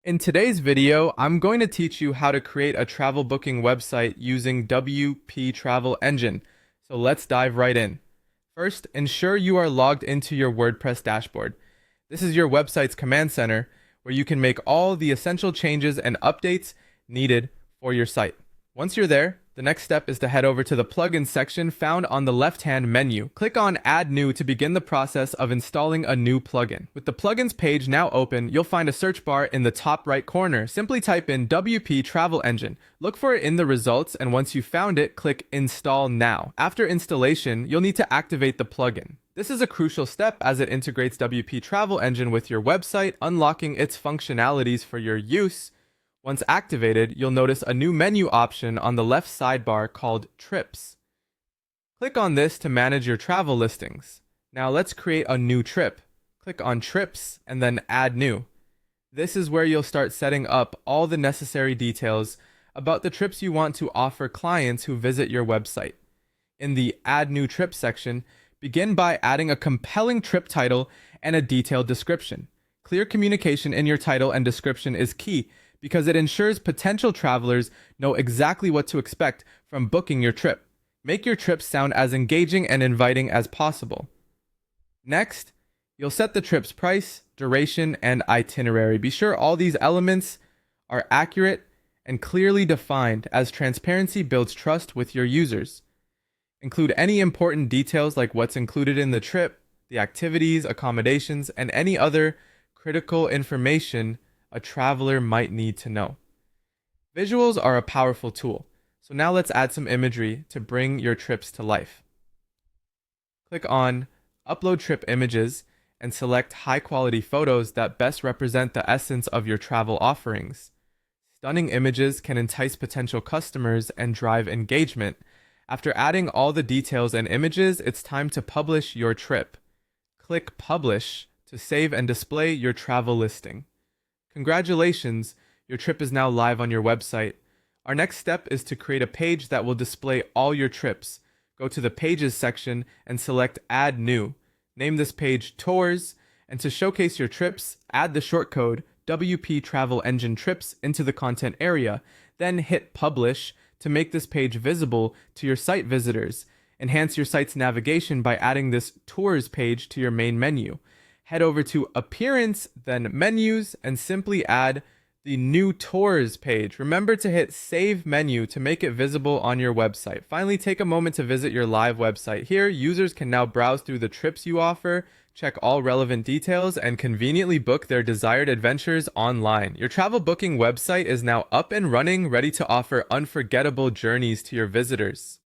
In today's video, I'm going to teach you how to create a travel booking website using WP Travel Engine. So let's dive right in. First, ensure you are logged into your WordPress dashboard. This is your website's command center where you can make all the essential changes and updates needed for your site. Once you're there, the next step is to head over to the plugins section found on the left-hand menu. Click on Add New to begin the process of installing a new plugin. With the plugins page now open, you'll find a search bar in the top right corner. Simply type in WP Travel Engine. Look for it in the results, and once you've found it, click Install Now. After installation, you'll need to activate the plugin. This is a crucial step as it integrates WP Travel Engine with your website, unlocking its functionalities for your use. Once activated, you'll notice a new menu option on the left sidebar called Trips. Click on this to manage your travel listings. Now let's create a new trip. Click on Trips and then Add New. This is where you'll start setting up all the necessary details about the trips you want to offer clients who visit your website. In the Add New Trip section, begin by adding a compelling trip title and a detailed description. Clear communication in your title and description is key because it ensures potential travelers know exactly what to expect from booking your trip. Make your trips sound as engaging and inviting as possible. Next, you'll set the trip's price, duration, and itinerary. Be sure all these elements are accurate and clearly defined, as transparency builds trust with your users. Include any important details like what's included in the trip, the activities, accommodations, and any other critical information a traveler might need to know. Visuals are a powerful tool, so now let's add some imagery to bring your trips to life. Click on Upload Trip Images and select high-quality photos that best represent the essence of your travel offerings. Stunning images can entice potential customers and drive engagement. After adding all the details and images, it's time to publish your trip. Click Publish to save and display your travel listing. Congratulations, your trip is now live on your website. Our next step is to create a page that will display all your trips. Go to the Pages section and select Add New. Name this page Tours, and to showcase your trips, add the shortcode WP Travel Engine Trips into the content area. Then hit Publish to make this page visible to your site visitors. Enhance your site's navigation by adding this Tours page to your main menu. Head over to Appearance, then Menus, and simply add the new Tours page. Remember to hit Save Menu to make it visible on your website. Finally, take a moment to visit your live website. Here, users can now browse through the trips you offer, check all relevant details, and conveniently book their desired adventures online. Your travel booking website is now up and running, ready to offer unforgettable journeys to your visitors.